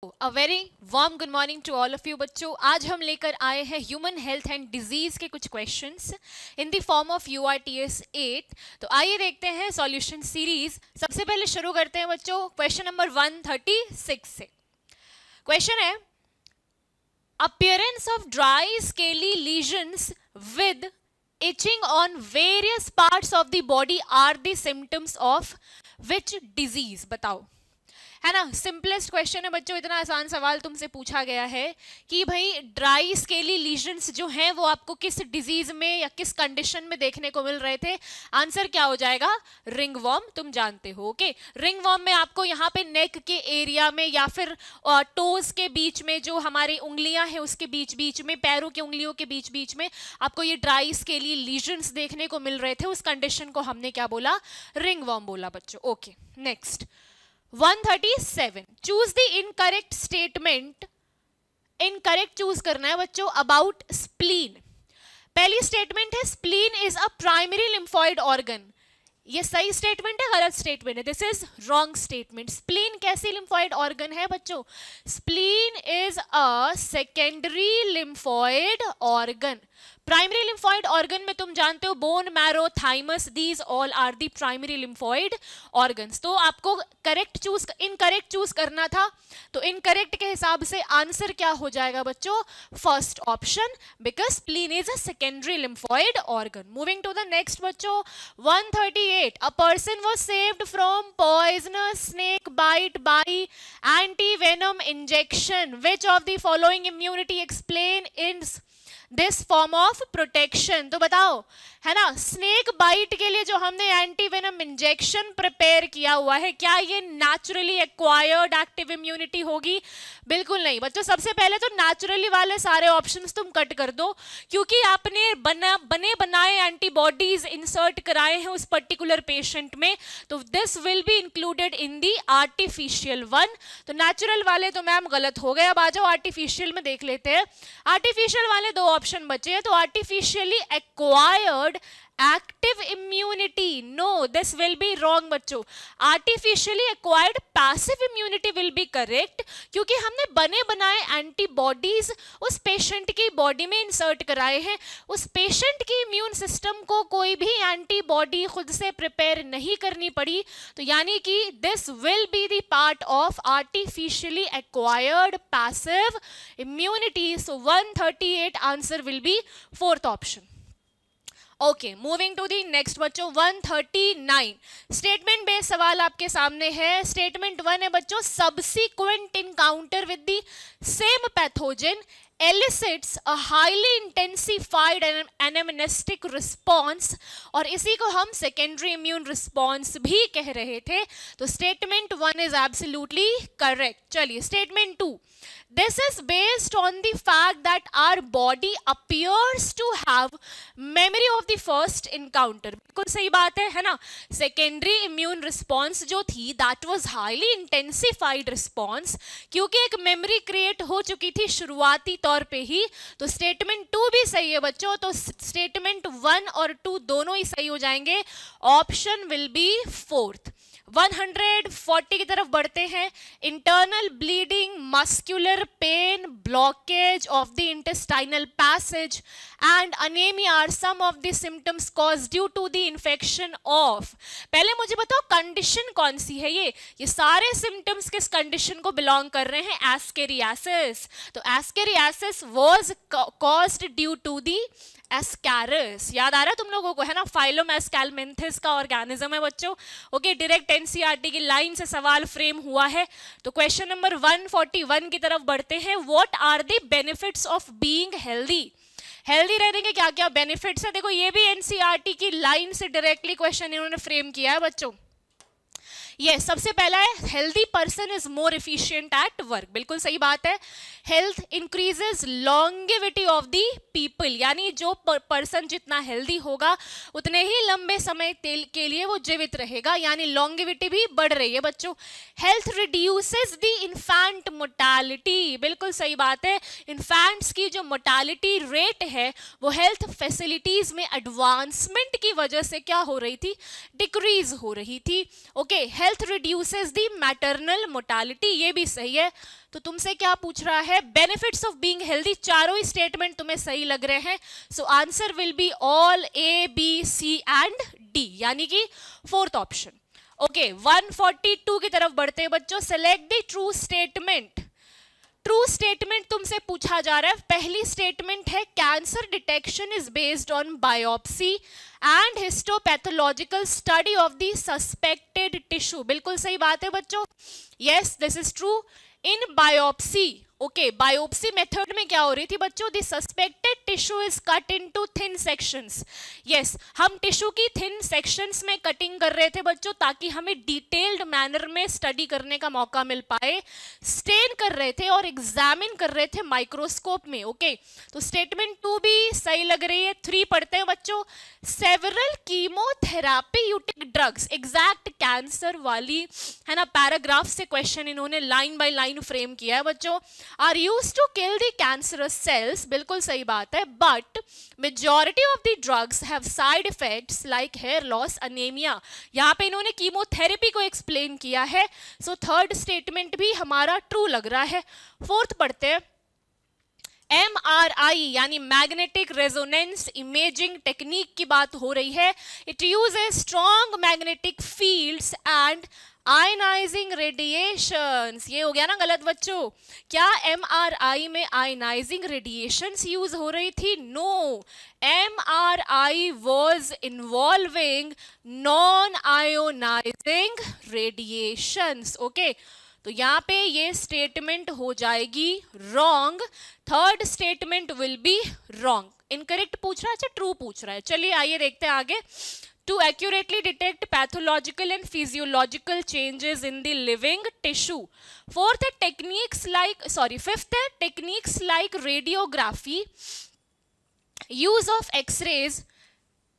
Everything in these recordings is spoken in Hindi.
A very warm good morning to all of you बच्चों। आज हम लेकर आए हैं ह्यूमन हेल्थ एंड डिजीज के कुछ questions in the form of URTS 8। तो आइए देखते हैं सॉल्यूशन सीरीज। सबसे पहले शुरू करते हैं बच्चों क्वेश्चन नंबर 136 से। क्वेश्चन है appearance of dry scaly lesions with itching on various parts of the body are the symptoms of which disease? बताओ, है ना। सिंपलेस्ट क्वेश्चन है बच्चों। इतना आसान सवाल तुमसे पूछा गया है कि भाई ड्राई स्केली लीजन्स जो हैं वो आपको किस डिजीज में या किस कंडीशन में देखने को मिल रहे थे। आंसर क्या हो जाएगा? रिंगवॉर्म। तुम जानते हो। ओके, रिंगवॉर्म में आपको यहाँ पे नेक के एरिया में या फिर टोज के बीच में, जो हमारी उंगलियां हैं उसके बीच बीच में, पैरों की उंगलियों के बीच बीच में आपको ये ड्राई स्केली लीजन्स देखने को मिल रहे थे। उस कंडीशन को हमने क्या बोला? रिंगवॉर्म बोला बच्चों। Okay, next 137, choose the incorrect statement. Incorrect choose करना है बच्चों अबाउट स्प्लीन। पहली स्टेटमेंट है spleen is a primary lymphoid organ. ये सही स्टेटमेंट है, गलत स्टेटमेंट है? This is wrong statement. Spleen कैसी लिम्फॉइड ऑर्गन है बच्चों? Spleen is a secondary lymphoid organ. Primary lymphoid organ में तुम जानते हो bone marrow, thymus, these all are the primary lymphoid organs. तो आपको करेक्ट चूज, इनकरेक्ट चूज करना था। तो इनकरेक्ट के हिसाब से आंसर क्या हो जाएगा बच्चों? First option, because spleen is a secondary lymphoid organ. Moving to the next बच्चों 138, a person was saved from poisonous snake bite by anti venom injection. Which of the following immunity explain in this form of protection? तो बताओ, है ना। स्नेक बाइट के लिए जो हमने एंटी वेनम इंजेक्शन प्रिपेयर किया हुआ है, क्या ये नेचुरली एक्वायर्ड एक्टिव इम्यूनिटी होगी? बिल्कुल नहीं बच्चों। सबसे पहले तो नेचुरली वाले सारे ऑप्शंस तुम कट कर दो, क्योंकि आपने बने बनाए एंटीबॉडीज इंसर्ट कराए हैं उस पर्टिकुलर पेशेंट में, तो this will be included in the artificial one. तो नेचुरल वाले तो मैम गलत हो गए। अब आ जाओ आर्टिफिशियल में देख लेते हैं। आर्टिफिशियल वाले दो ऑप्शन बचे हैं, तो artificially acquired active immunity, no, this will be wrong बच्चों। Artificially acquired passive immunity will be correct, क्योंकि हमने बने बनाए एंटीबॉडीज उस पेशेंट की बॉडी में इंसर्ट कराए हैं। उस पेशेंट की इम्यून सिस्टम को कोई भी एंटीबॉडी खुद से प्रिपेयर नहीं करनी पड़ी, तो यानी कि this will be the part of artificially acquired passive immunity. So 138 answer will be fourth option. Okay, moving to the next बच्चों 139, स्टेटमेंट बेस्ड सवाल आपके सामने है। स्टेटमेंट 1 है बच्चों, subsequent encounter with the same pathogen elicits a highly intensified anamnestic response, और इसी को हम secondary immune response भी कह रहे थे। तो statement 1 is absolutely correct। चलिए statement 2, this is based on the fact that our body appears to have memory of the first encounter। बिल्कुल सही बात है ना। secondary immune response जो थी that was highly intensified response, क्योंकि एक memory create हो चुकी थी शुरुआती तौर पे ही। तो स्टेटमेंट 2 भी सही है बच्चों। तो स्टेटमेंट 1 और 2 दोनों ही सही हो जाएंगे। Option will be fourth. 140 की तरफ बढ़ते हैं। Internal bleeding, muscular pain, blockage of the intestinal passage and anaemia are some of the symptoms cause due to the infection of. पहले मुझे बताओ कंडीशन कौन सी है? ये सारे सिम्टम्स किस कंडीशन को बिलोंग कर रहे हैं? एस्केरियासिस। तो ascariasis was caused due to the ascaris. याद आ रहा है तुम लोगों को, है ना। फाइलम एस्कैलमेंथिस का ऑर्गेनिज्म है बच्चों। ओके, डायरेक्ट एनसीईआरटी की लाइन से सवाल फ्रेम हुआ है। तो क्वेश्चन नंबर 141 की तरफ बढ़ते हैं। What are the benefits of being healthy? Healthy रहने के क्या क्या बेनिफिट्स है? देखो, ये भी एनसीईआरटी की लाइन से डायरेक्टली क्वेश्चन इन्होंने फ्रेम किया है बच्चों। ये सबसे पहला है healthy person is more efficient at work. बिल्कुल सही बात है। Health increases longevity of the people, यानी जो पर्सन जितना हेल्दी होगा उतने ही लंबे समय के लिए वो जीवित रहेगा, यानी लॉन्गेविटी भी बढ़ रही है बच्चों। Health reduces the infant mortality. बिल्कुल सही बात है। इन्फेंट्स की जो मोर्टालिटी रेट है वो हेल्थ फैसिलिटीज में एडवांसमेंट की वजह से क्या हो रही थी? डिक्रीज हो रही थी। Okay, health reduces the maternal mortality, ये भी सही है। तो तुमसे क्या पूछ रहा है, बेनिफिट्स ऑफ बीइंग हेल्दी, चारों ही स्टेटमेंट तुम्हें सही लग रहे हैं, so answer will be all A B C and D, यानी कि फोर्थ ऑप्शन। ओके 142 की तरफ बढ़ते हैं बच्चों, select the true statement. True statement तुमसे पूछा जा रहा है, पहली स्टेटमेंट है cancer detection is based on biopsy and histopathological study of the suspected tissue, बिल्कुल सही बात है बच्चों, yes this is true. In biopsy, okay biopsy method में क्या हो रही थी बच्चों, the suspected tissue is cut into thin sections, yes हम टिश्यू की थिन सेक्शंस में कटिंग कर रहे थे बच्चों, ताकि हमें डिटेल्ड मैनर में स्टडी करने का मौका मिल पाए, स्टेन कर रहे थे और एग्जामिन कर रहे थे माइक्रोस्कोप में। ओके तो स्टेटमेंट 2 भी सही लग रही है। 3 पढ़ते हैं बच्चों, several chemotherapeutic drugs, exact cancer वाली है ना पैराग्राफ से क्वेश्चन इन्होंने लाइन बाय लाइन फ्रेम किया है बच्चों, are used to kill the cancerous cells, बिल्कुल सही बात है, but majority of the drugs have side effects like hair loss, anaemia, यहाँ पे इन्होंने कीमोथेरेपी को एक्सप्लेन किया है, सो थर्ड स्टेटमेंट भी हमारा ट्रू लग रहा है। फोर्थ पढ़ते हैं, MRI यानी मैग्नेटिक रेजोनेंस इमेजिंग टेक्निक की बात हो रही है, it uses strong magnetic fields and ionising radiations, ये हो गया ना गलत बच्चों, क्या MRI में आयनाइजिंग रेडिएशंस यूज हो रही थी, no, MRI was involving non-ionizing radiations, okay तो यहाँ पे ये स्टेटमेंट हो जाएगी wrong, third statement will be wrong. Incorrect पूछ रहा है, अच्छा ट्रू पूछ रहा है, चलिए आइए देखते हैं आगे। To accurately detect pathological and physiological changes in the living tissue. Fifth है techniques like radiography, use of X-rays,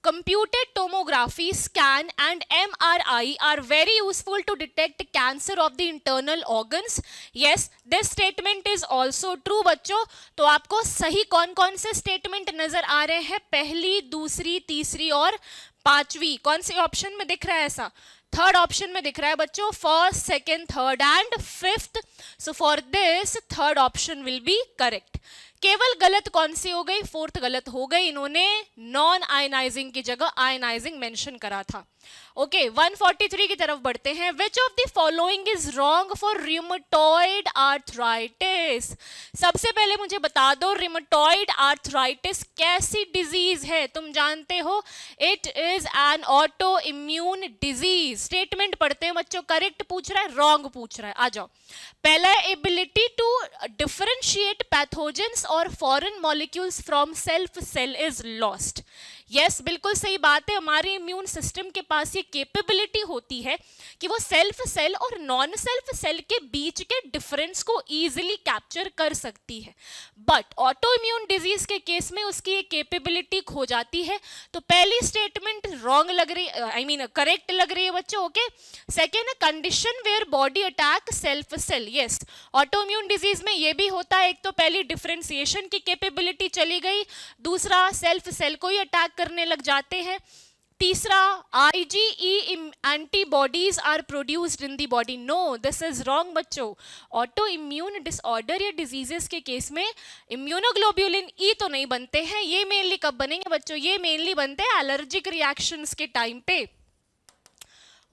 computed tomography, scan and MRI are very useful to detect cancer of the internal organs. Yes, this statement is also true बच्चों। तो आपको सही कौन कौन से स्टेटमेंट नजर आ रहे हैं, पहली, दूसरी, तीसरी और पांचवी, कौन से ऑप्शन में दिख रहा है ऐसा, थर्ड ऑप्शन में दिख रहा है बच्चों, first, second, third and fifth, so for this third option will be correct. केवल गलत कौन सी हो गई, फोर्थ गलत हो गई, इन्होंने नॉन आयनाइजिंग की जगह आयनाइजिंग मेंशन करा था। ओके 143 की तरफ बढ़ते हैं, which of the following is wrong for rheumatoid arthritis. सबसे पहले मुझे बता दो रिमेटॉइड आर्थराइटिस कैसी डिजीज है, तुम जानते हो it is an auto immune disease. Statement पढ़ते हैं बच्चों, करेक्ट पूछ रहा है रॉन्ग पूछ रहा है, आ जाओ। पहला एबिलिटी टू डिफरेंशिएट पैथोजेंस और foreign molecules from self cell is lost. Yes बिल्कुल सही बात है, हमारे इम्यून सिस्टम के पास ये कैपेबिलिटी होती है कि वो सेल्फ सेल और नॉन सेल्फ सेल के बीच के डिफरेंस को इजीली कैप्चर कर सकती है, बट ऑटो इम्यून डिजीज के केस में उसकी ये कैपेबिलिटी खो जाती है। तो पहली स्टेटमेंट रॉन्ग लग रही, आई मीन करेक्ट लग रही है बच्चों। Okay second, condition where body attack self cell. Yes autoimmune disease में ये भी होता है, एक तो पहली डिफरेंशिएशन की कैपेबिलिटी चली गई, दूसरा सेल्फ सेल को ही अटैक करने लग जाते हैं, तीसरा IgE antibodies are produced in the body. No this is wrong बच्चों, ऑटो इम्यून डिसऑर्डर या डिजीजेस के केस में इम्यूनोग्लोब्यूलिन ई तो नहीं बनते हैं, ये मेनली कब बनेंगे बच्चों, ये मेनली बनते हैं एलर्जिक रिएक्शंस के टाइम पे।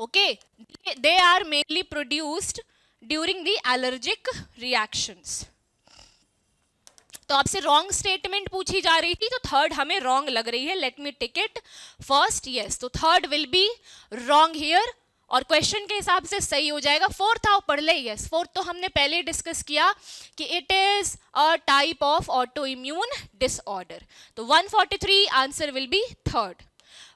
Okay they are mainly produced during the allergic reactions. तो आपसे रॉन्ग स्टेटमेंट पूछी जा रही थी, तो थर्ड हमें रॉन्ग लग रही है, let me tick it first, yes तो third will be wrong here और क्वेश्चन के हिसाब से सही हो जाएगा। फोर्थ आओ पढ़ ले, यस फोर्थ तो हमने पहले डिस्कस किया कि it is a type of auto immune disorder, तो 143 आंसर विल बी थर्ड।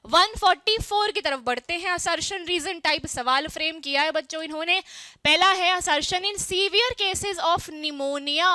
144 की तरफ बढ़ते हैं, असर्शन रीजन टाइप सवाल फ्रेम किया है बच्चों इन्होंने। पहला है assertion, in severe cases of pneumonia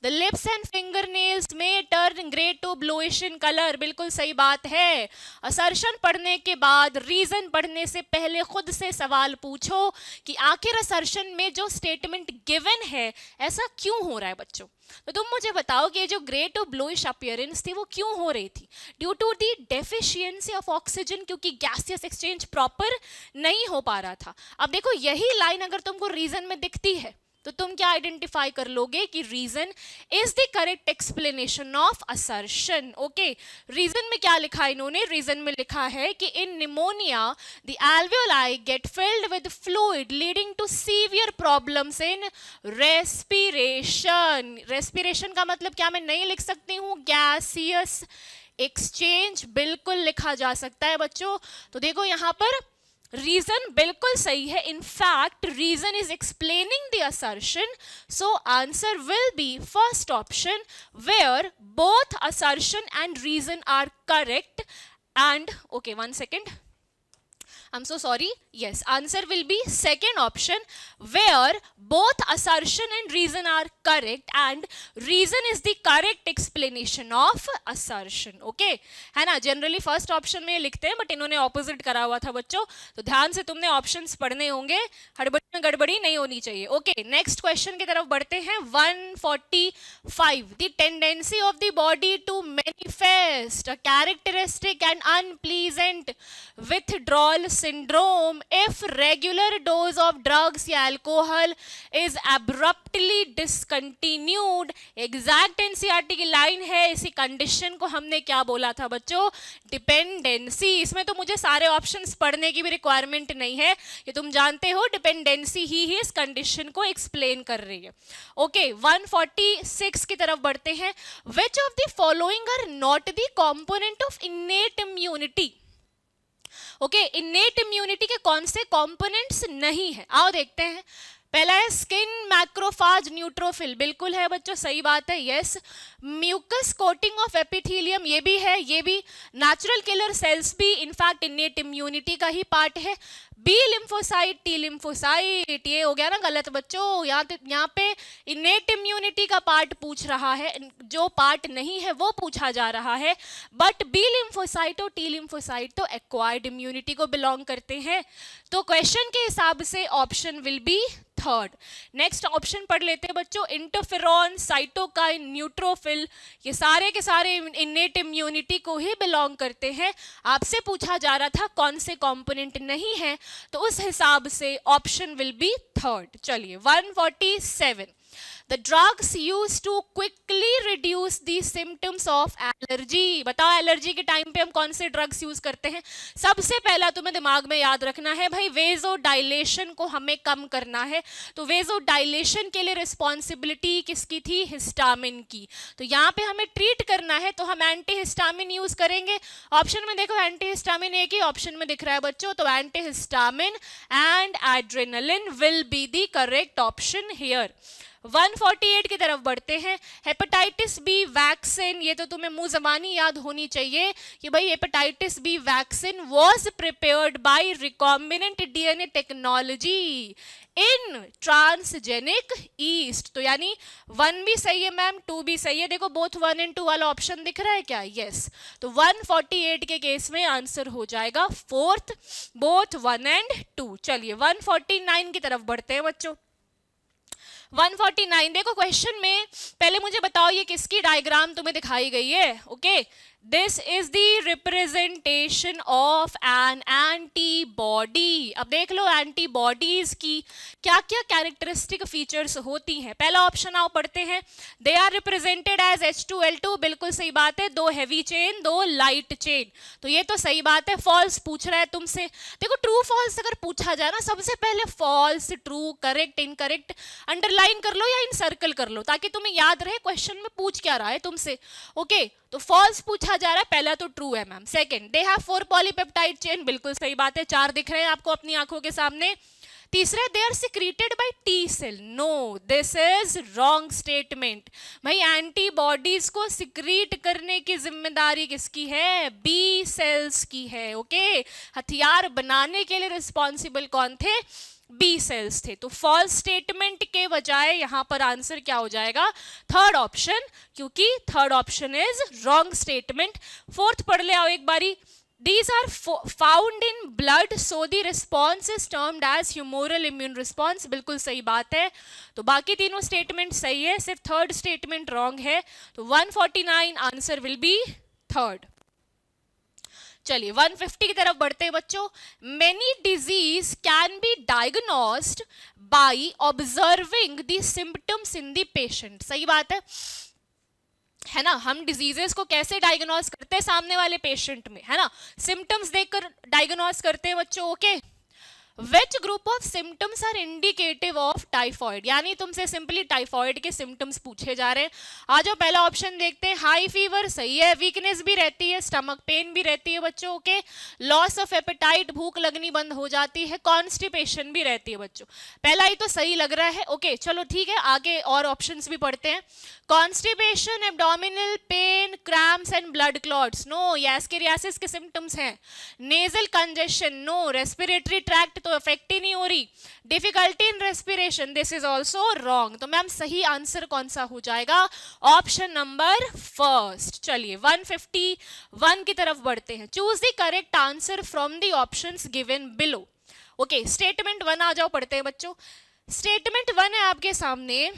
the lips and fingernails में turn grey to bluish in colour. बिल्कुल सही बात है, असर्शन पढ़ने के बाद रीजन पढ़ने से पहले खुद से सवाल पूछो कि आखिर असर्शन में जो स्टेटमेंट गिवन है ऐसा क्यों हो रहा है बच्चों। तो तुम मुझे बताओ कि जो ग्रे टू ब्लूइश अपीयरेंस थी वो क्यों हो रही थी, due to the deficiency of oxygen, क्योंकि गैसियस एक्सचेंज प्रॉपर नहीं हो पा रहा था। अब देखो यही लाइन अगर तुमको रीजन में दिखती है तो तुम क्या आइडेंटिफाई कर लोगे कि reason is the correct explanation of assertion. Okay, reason में क्या लिखा है इन्होंने, रीजन में लिखा है कि in pneumonia the alveoli get filled with fluid leading to severe problems in respiration. Respiration का मतलब क्या मैं नहीं लिख सकती हूँ, गैसियस एक्सचेंज, बिल्कुल लिखा जा सकता है बच्चों. तो देखो यहाँ पर रीजन बिल्कुल सही है. In fact reason is explaining the assertion, so answer will be first option where both assertion and reason are correct. And okay, 1 second, I'm so sorry. Yes, answer will be second option where both assertion and reason are correct and reason is the correct explanation of assertion. Okay, है ना. जनरली फर्स्ट ऑप्शन में लिखते हैं बट इन्होंने ऑपोजिट करा हुआ था बच्चों, तो ध्यान से तुमने ऑप्शंस पढ़ने होंगे, हड़बड़ी में गड़बड़ी नहीं होनी चाहिए. ओके, नेक्स्ट क्वेश्चन की तरफ बढ़ते हैं. 145. The tendency of the body to manifest a characteristic and unpleasant withdrawal syndrome if regular dose of drugs या alcohol is abruptly discontinued. Exact NCERT की लाइन है. इसी कंडीशन को हमने क्या बोला था बच्चों, डिपेंडेंसी. इसमें तो मुझे सारे ऑप्शंस पढ़ने की भी रिक्वायरमेंट नहीं है, ये तुम जानते हो. डिपेंडेंसी ही इस कंडीशन को एक्सप्लेन कर रही है. ओके, 146 की तरफ बढ़ते हैं. Which of the following are not the component of innate immunity. Okay, innate immunity के कौन से कंपोनेंट्स नहीं है, आओ देखते हैं. पहला है स्किन मैक्रोफाज न्यूट्रोफिल, बिल्कुल है बच्चों, सही बात है. Yes. Mucus coating of epithelium, ये भी है. ये भी नेचुरल किलर सेल्स भी इनफैक्ट इनेट इम्यूनिटी का ही पार्ट है. बी लिम्फोसाइट, टी लिम्फोसाइट, ये हो गया ना गलत बच्चों. यहाँ पे इनेट इम्यूनिटी का पार्ट पूछ रहा है, जो पार्ट नहीं है वो पूछा जा रहा है. बट बी लिम्फोसाइट और टी लिम्फोसाइट तो एक्वायर्ड इम्यूनिटी को बिलोंग करते हैं. तो क्वेश्चन के हिसाब से option will be third. Next option पढ़ लेते हैं बच्चों. इंटरफेरॉन, साइटोकाइन, न्यूट्रोफिल, ये सारे के सारे इनेट इम्यूनिटी को ही बिलोंग करते हैं. आपसे पूछा जा रहा था कौन से कंपोनेंट नहीं है, तो उस हिसाब से ऑप्शन विल बी थर्ड. चलिए 147. The drugs used to quickly reduce the symptoms of allergy. बताओ एलर्जी के टाइम पे हम कौन से ड्रग्स यूज करते हैं. सबसे पहला तुम्हें दिमाग में याद रखना है भाई, वेजोडाइलेशन को हमें कम करना है. तो वेजोडाइलेशन के लिए रिस्पॉन्सिबिलिटी किसकी थी, हिस्टामिन की. तो यहाँ पे हमें ट्रीट करना है तो हम एंटी हिस्टामिन यूज करेंगे. ऑप्शन में देखो एंटी हिस्टामिन एक ही ऑप्शन में दिख रहा है बच्चों, तो anti histamine and adrenaline will be the correct option here. 148 की तरफ बढ़ते हैं. हेपेटाइटिस बी वैक्सीन, ये तो तुम्हें मुंह जबानी याद होनी चाहिए कि भाई hepatitis B vaccine was prepared by recombinant DNA technology in transgenic yeast. तो यानी 1 भी सही है मैम, 2 भी सही है. देखो बोथ 1 and 2 वाला ऑप्शन दिख रहा है क्या, यस. तो 148 के केस में आंसर हो जाएगा फोर्थ, बोथ 1 and 2. चलिए 149 की तरफ बढ़ते हैं बच्चों. 149 देखो क्वेश्चन में पहले मुझे बताओ ये किसकी डायग्राम तुम्हें दिखाई गई है. Okay, this is the representation of N antibody. अब देख लो एंटीबॉडीज की क्या क्या कैरेक्टरिस्टिक फीचर्स होती हैं. पहला ऑप्शन आओ पढ़ते हैं. They are represented as H2L2, बिल्कुल सही बात है. 2 हैवी चेन, 2 लाइट चेन, तो ये तो सही बात है. फॉल्स पूछ रहा है तुमसे. देखो ट्रू फॉल्स अगर पूछा जाए ना, सबसे पहले false, true, correct, incorrect underline कर लो या इन सर्कल कर लो ताकि तुम्हें याद रहे क्वेश्चन में पूछ क्या रहा है तुमसे. ओके, तो फॉल्स पूछा जा रहा है, पहला तो ट्रू है ma'am. Second, they have 4 polypeptide chain, बिल्कुल सही बात है. 4 दिख रहे हैं आपको अपनी आंखों के सामने. तीसरा, they are secreted by T cell. No, this is wrong statement. भाई एंटीबॉडीज को सिक्रीट करने की जिम्मेदारी किसकी है, बी सेल्स की है. ओके, हथियार बनाने के लिए रिस्पॉन्सिबल कौन थे, बी सेल्स थे. तो फॉल्स स्टेटमेंट के बजाय यहां पर आंसर क्या हो जाएगा, थर्ड ऑप्शन, क्योंकि third option is wrong statement. Fourth पढ़ ले आओ एक बारी. These are found in blood, so the response is termed as humoral immune response. बिल्कुल सही बात है. तो बाकी तीनों स्टेटमेंट सही है, सिर्फ थर्ड स्टेटमेंट रॉन्ग है. तो 149 आंसर विल बी थर्ड. चलिए 150 की तरफ बढ़ते हैं बच्चों. Many disease can be diagnosed by observing the symptoms in the patient. सही बात है ना. हम डिजीजेस को कैसे डायग्नोस करते हैं सामने वाले पेशेंट में, है ना, सिम्टम्स देखकर डायग्नोस करते हैं बच्चों. Okay. Which group of symptoms are indicative of typhoid? यानी तुमसे सिंपली टाइफॉइड के सिम्टम्स पूछे जा रहे हैं. आ जाओ पहला ऑप्शन देखते हैं. हाई फीवर सही है, वीकनेस भी रहती है, स्टमक पेन भी रहती है बच्चों. ओके. लॉस ऑफ एपेटाइट, भूख लगनी बंद हो जाती है, कॉन्स्टिपेशन भी रहती है बच्चों. पहला ही तो सही लग रहा है. ओके चलो ठीक है, आगे और ऑप्शंस भी पढ़ते हैं. Constipation, abdominal pain, cramps and blood clots, no, ये एस्केरियासिस के सिम्टम्स हैं. Nasal congestion, no, respiratory tract तो अफेक्ट ही नहीं हो रही. Difficulty in respiration, this is also wrong. तो मैम सही आंसर कौन सा हो जाएगा? Option number first. चलिए 151 की तरफ बढ़ते हैं. Choose the correct answer from the options given below. Okay statement 1 आ जाओ, पढ़ते हैं बच्चों. स्टेटमेंट 1 है आपके सामने.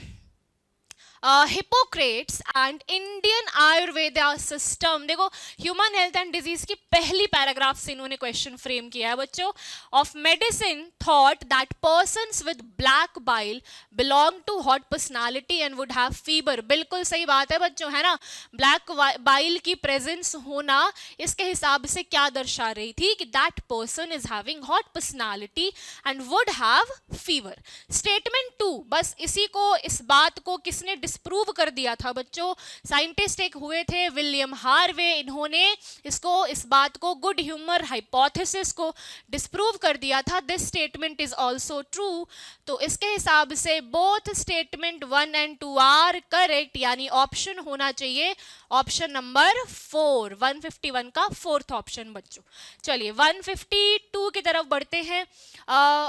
Hippocrates and Indian Ayurveda system. देखो ह्यूमन हेल्थ एंड डिजीज की पहली पैराग्राफ से इन्होंने क्वेश्चन फ्रेम किया है बच्चों. Of medicine thought that persons with black bile belong to hot personality and would have fever. बिल्कुल सही बात है बच्चों, है ना. ब्लैक बाइल की प्रेजेंस होना इसके हिसाब से क्या दर्शा रही थी कि that person is having hot personality and would have fever. Statement 2 बस इसी को, इस बात को किसने डिस्प्रूव कर दिया था बच्चों? साइंटिस्ट एक हुए थे विलियम हार्वे, इन्होंने इसको, इस बात को, गुड ह्यूमर हाइपोथेसिस को डिस्प्रूव कर दिया था. This statement is also true. तो इसके हिसाब से both statement 1 and 2 are correct, यानी ऑप्शन होना चाहिए ऑप्शन नंबर 4. 151 का फोर्थ ऑप्शन बच्चों. चलिए 152 की तरफ बढ़ते हैं.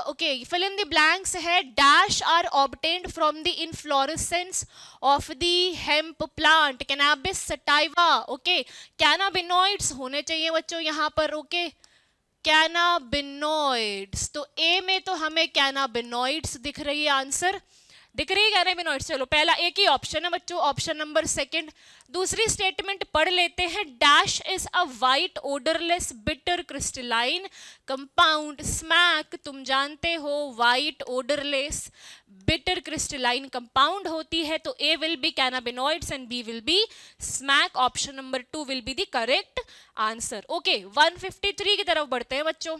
Okay fill in the blanks है. Dash are obtained from the inflorescence of the hemp plant, cannabis sativa. Okay cannabinoids होने चाहिए बच्चों यहाँ पर. ओके कैनाबिनॉइड्स, तो ए में तो हमें कैनाबिनॉइड्स दिख रही है, आंसर दिख रही है कैनाबिनॉइड्स. चलो पहला एक ही ऑप्शन है बच्चों, ऑप्शन नंबर 2. दूसरी स्टेटमेंट पढ़ लेते हैं. Dash is a white odourless bitter crystalline compound. Smack तुम जानते हो white odourless bitter crystalline compound होती है. तो a will be cannabinoids and b will be smack. Option number 2 will be the correct answer. Okay 153 की तरफ बढ़ते हैं बच्चों.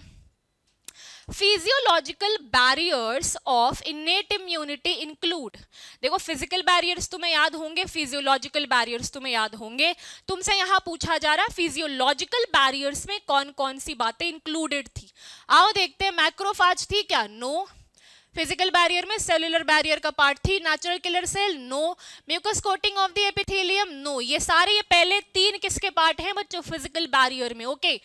Physiological barriers of innate immunity include. देखो फिजिकल बैरियर्स तुम्हें याद होंगे, फिजियोलॉजिकल बैरियर्स तुम्हें याद होंगे. तुमसे यहां पूछा जा रहा है फिजियोलॉजिकल बैरियर्स में कौन कौन सी बातें इंक्लूडेड थी. आओ देखते हैं. मैक्रोफाज थी क्या? नो. फिजिकल बैरियर में सेलुलर बैरियर का पार्ट थी. Natural killer cell? No. Mucus coating of the epithelium? No. ये सारे, ये पहले 3 किसके पार्ट हैं बच्चों? फिजिकल बैरियर में. ओके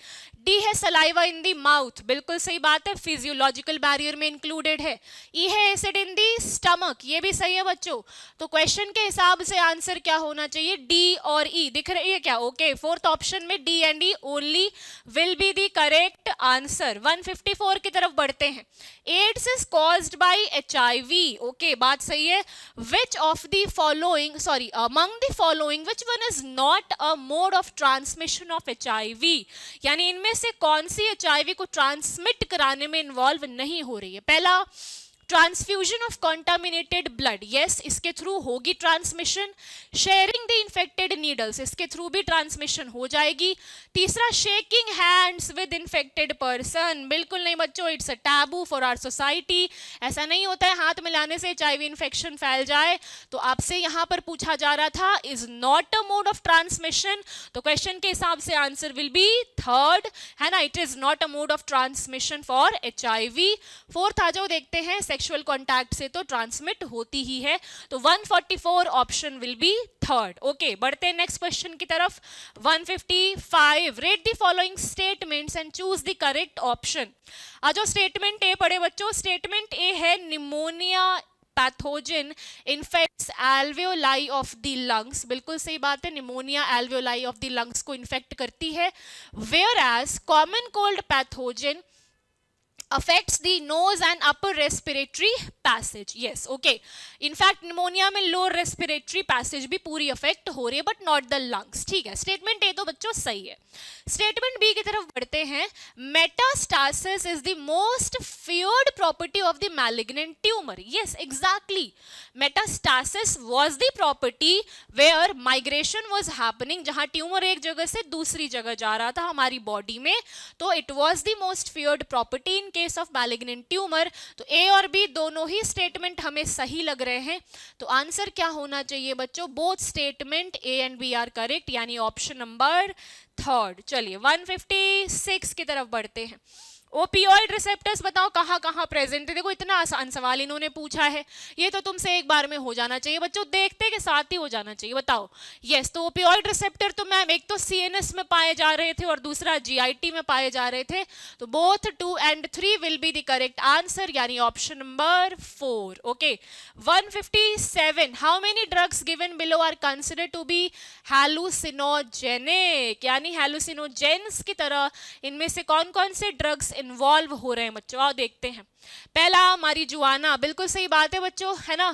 डी है सलाइवा इन दी माउथ, बिल्कुल सही बात है, फिजियोलॉजिकल बैरियर में इंक्लूडेड है. ई है एसिड इन दी स्टमक, ये भी सही है बच्चों. तो क्वेश्चन के हिसाब से आंसर क्या होना चाहिए? डी और ई. दिख रही है क्या? ओके फोर्थ ऑप्शन में D and E only will be the correct answer. 154 की तरफ बढ़ते हैं. AIDS is caused by HIV. Okay बात सही है. Which of the following, sorry among the following which one is not a mode of transmission of HIV. यानी इनमें से कौन सी HIV को ट्रांसमिट कराने में इन्वॉल्व नहीं हो रही है? पहला transfusion of contaminated blood, yes इसके थ्रू होगी transmission. Sharing the infected needles, इसके थ्रू भी ट्रांसमिशन हो जाएगी. तीसरा shaking hands with infected person, बिल्कुल नहीं बच्चों, it's a taboo for our society. ऐसा नहीं होता है हाथ मिलाने से HIV इन्फेक्शन फैल जाए. तो आपसे यहां पर पूछा जा रहा था is not a mode of transmission. तो क्वेश्चन के हिसाब से आंसर विल बी थर्ड, है ना, it is not a mode of transmission for HIV. Fourth आ जाओ देखते हैं. सेक्सुअल कॉन्टैक्ट से तो ट्रांसमिट होती ही है. तो 144 option will be third. Okay बढ़ते हैं नेक्स्ट क्वेश्चन की तरफ. 155 rate the following statements and choose the correct option. आ जाओ स्टेटमेंट ए पढ़े बच्चों. स्टेटमेंट ए है pneumonia pathogen infects alveoli of the lungs, बिल्कुल सही बात है, pneumonia alveoli of the lungs को इन्फेक्ट करती है. Whereas common cold pathogen affects the nose and upper respiratory passage, yes okay. In fact pneumonia में लोअर रेस्पिरेटरी पैसेज भी पूरी अफेक्ट हो रही है बट नॉट द लंग्स, ठीक है। स्टेटमेंट ए तो बच्चों सही है। स्टेटमेंट बी की तरफ बढ़ते हैं। Metastasis is the most feared property of the malignant tumour, yes exactly. Metastasis was the property where migration was happening, जहां ट्यूमर एक जगह से दूसरी जगह जा रहा था हमारी बॉडी में, तो it was the most feared property in case of malignant tumour. तो ए और बी दोनों ही स्टेटमेंट हमें सही लग रहे हैं। तो आंसर क्या होना चाहिए बच्चों? Both statement A and B are correct, यानी ऑप्शन नंबर थर्ड। चलिए 156 की तरफ बढ़ते हैं। ओपियोइड रिसेप्टर्स बताओ कहाँ कहाँ प्रेजेंट है? देखो इतना आसान सवाल इन्होंने पूछा है, ये तो तुमसे एक बार में हो जाना चाहिए बच्चों, देखते के साथ ही हो जाना चाहिए। बताओ यस, तो ओपियोइड रिसेप्टर तो मैम एक तो सीएनएस में पाए जा रहे थे और दूसरा जीआईटी में पाए जा रहे थे, तो both 2 and 3 will be the correct answer, यानी option number 4। Okay 157, how many drugs given below are considered to be hallucinogenic, यानी हैलुसिनोजेंस की तरह इनमें से कौन कौन से ड्रग्स इन्वॉल्व हो रहे हैं बच्चों? आओ देखते हैं। पहला मारिजुआना, बिल्कुल सही बात है बच्चों, है ना,